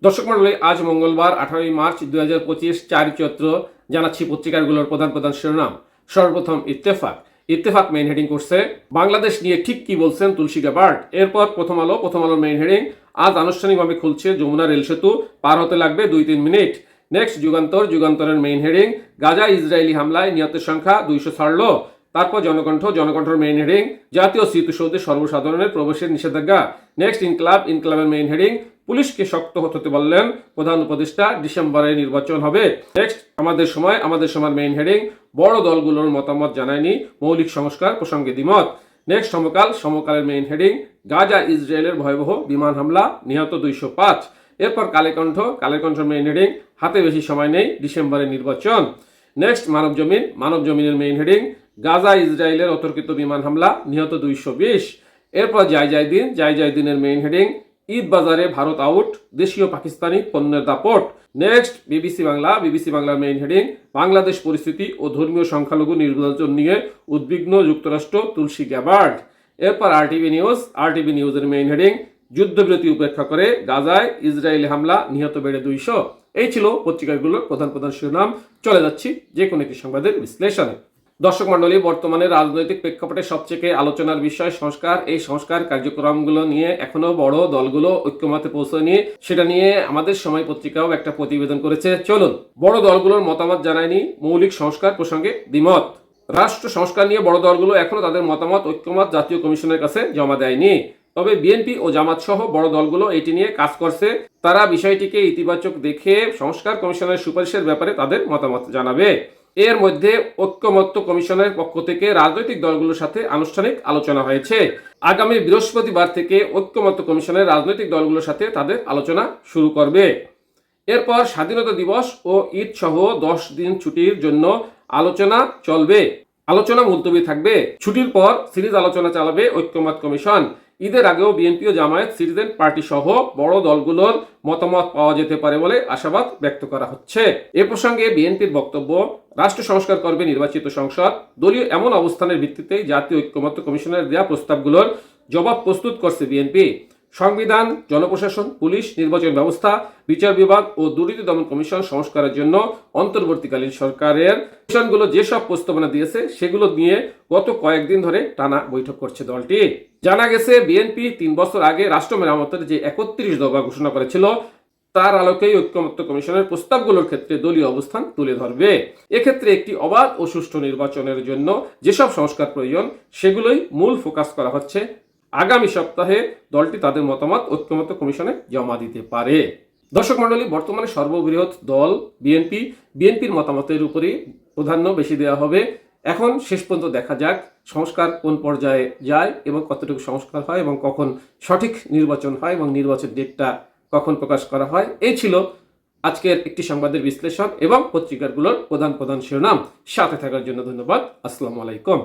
দর্শক মন্ডলী, আজ মঙ্গলবার 18 মার্চ 2025 4 চৈত্র। জানাচ্ছি পত্রিকাগুলোর প্রধান প্রধান শিরোনাম। সর্বপ্রথম ইত্তেফাক মেইন হেডিং করছে বাংলাদেশ নিয়ে ঠিক কি বলছেন তুলসী গ্যাবার্ড। এরপর প্রথম আলোর মেইন হেডিং, আজ আনুষ্ঠানিকভাবে খুলছে যমুনা রেল সেতু, পার হতে লাগবে 2-3 মিনিট। নেক্সট যুগান্তরের মেইন হেডিং, গাজা ইসরায়েলি হামলায় নিহতের সংখ্যা 200 ছাড়ল। তারপর জনকণ্ঠের মেইন হেডিং, জাতীয় স্মৃতিসৌধে সর্বসাধারণের প্রবেশের নিষেধাজ্ঞা। নেক্সট ইনক্লাবের মেইন হেডিং, পুলিশকে শক্ত হতে বললেন প্রধান উপদেষ্টা, ডিসেম্বরে নির্বাচন হবে। নেক্সট আমাদের সময়ের মেইন হেডিং, বড় দলগুলোর মতামত জানায়নি, মৌলিক সংস্কার প্রসঙ্গে দ্বিমত। নেক্সট সমকালের মেইন হেডিং, গাজা ইসরায়েলের ভয়াবহ বিমান হামলা, নিহত 205। এরপর কালের মেইন হেডিং, হাতে বেশি সময় নেই, ডিসেম্বরে নির্বাচন। নেক্সট মানবজমিনের মেইন হেডিং, গাজা ইসরায়েলের অতর্কিত বিমান হামলা, নিহত 220। এরপর যাই দিনের মেইন হেডিং, ঈদ বাজারে ভারত আউট, দেশীয় পাকিস্তানি পণ্যের দাপট। নেক্সট বিবিসি বাংলার মেইন হেডিং, বাংলাদেশ পরিস্থিতি ও ধর্মীয় সংখ্যালঘু নির্বাচন নিয়ে উদ্বিগ্ন যুক্তরাষ্ট্র, তুলসী গ্যাবার্ড। এরপর আরটিভি নিউজের মেইন হেডিং, যুদ্ধবিরতি উপেক্ষা করে গাজায় ইসরায়েলি হামলা, নিহত বেড়ে 200। এই ছিল পত্রিকাগুলোর প্রধান প্রধান শিরোনাম। চলে যাচ্ছি যে কোনো একটি সংবাদের বিশ্লেষণে। দর্শক মন্ডলী, বর্তমানে রাজনৈতিক প্রেক্ষাপটে সবচেয়ে আলোচনার বিষয় সংস্কার। এই সংস্কার কার্যক্রমগুলো নিয়ে এখনো বড় দলগুলো ঐক্যমতে পৌঁছয়নি। সেটা নিয়ে আমাদের সময় পত্রিকাও একটা প্রতিবেদন করেছে। চলুন, বড় দলগুলোর মতামত জানায়নি, মৌলিক সংস্কার প্রসঙ্গে দ্বিমত। রাষ্ট্র সংস্কার নিয়ে বড় দলগুলো এখনো তাদের ঐক্যমত জাতীয় কমিশনের কাছে জমা দেয়নি। তবে বিএনপি ও জামাত সহ বড় দলগুলো এটি নিয়ে কাজ করছে। তারা বিষয়টিকে ইতিবাচক দেখে সংস্কার কমিশনের সুপারিশের ব্যাপারে তাদের মতামত জানাবে। এর মধ্যে ঐক্যমত্য কমিশনের পক্ষ থেকে রাজনৈতিক দলগুলোর সাথে আনুষ্ঠানিক আলোচনা হয়েছে। আগামী বৃহস্পতিবার থেকে ঐক্যমত্য কমিশনের রাজনৈতিক দলগুলোর সাথে তাদের আলোচনা শুরু করবে। এরপর স্বাধীনতা দিবস ও ঈদ সহ 10 দিন ছুটির জন্য আলোচনা চলবে। আলোচনা মুলতবি থাকবে। ছুটির পর সিরিজ আলোচনা চালাবে ঐক্যমত কমিশন। ঈদের আগেও বিএনপি ও জামায়াত সিটিজেন পার্টি সহ বড় দলগুলোর মতামত পাওয়া যেতে পারে বলে আশাবাদ ব্যক্ত করা হচ্ছে। এ প্রসঙ্গে বিএনপির বক্তব্য, রাষ্ট্র সংস্কার করবে নির্বাচিত সংসদ। দলীয় এমন অবস্থানের ভিত্তিতেই জাতীয় ঐক্যমত্য কমিশনের দেয়া প্রস্তাবগুলোর জবাব প্রস্তুত করছে বিএনপি। সংবিধান, জনপ্রশাসন, পুলিশ, নির্বাচন ব্যবস্থা, বিচার বিভাগ ও দুর্নীতি দমন কমিশন সংস্কারের জন্য অন্তর্বর্তীকালীন সরকারের কমিশনগুলো যেসব প্রস্তাবনা দিয়েছে সেগুলো নিয়ে গত কয়েকদিন ধরে টানা বৈঠক করছে দলটি। জানা গেছে, বিএনপি 3 বছর আগে রাষ্ট্র মেরামতের যে 31 দফা ঘোষণা করেছিল, তার আলোকেই ঐক্যমত্য কমিশনের প্রস্তাবগুলোর ক্ষেত্রে দলীয় অবস্থান তুলে ধরবে। এক্ষেত্রে একটি অবাধ ও সুষ্ঠু নির্বাচনের জন্য যেসব সংস্কার প্রয়োজন সেগুলোই মূল ফোকাস করা হচ্ছে। আগামী সপ্তাহে দলটি তাদের মতামত ঐক্যমত্য কমিশনে জমা দিতে পারে। দর্শক মন্ডলী, বর্তমানে সর্ববৃহৎ দল বিএনপির মতামতের উপরই প্রাধান্য বেশি দেওয়া হবে। এখন শেষ পর্যন্ত দেখা যাক সংস্কার কোন পর্যায়ে যায় এবং কতটুকু সংস্কার হয় এবং কখন সঠিক নির্বাচন হয় এবং নির্বাচন ডেটটা কখন প্রকাশ করা হয়। এই ছিল আজকের একটি সংবাদের বিশ্লেষণ এবং পত্রিকাগুলোর প্রধান শিরোনাম। সাথে থাকার জন্য ধন্যবাদ। আসসালামু আলাইকুম।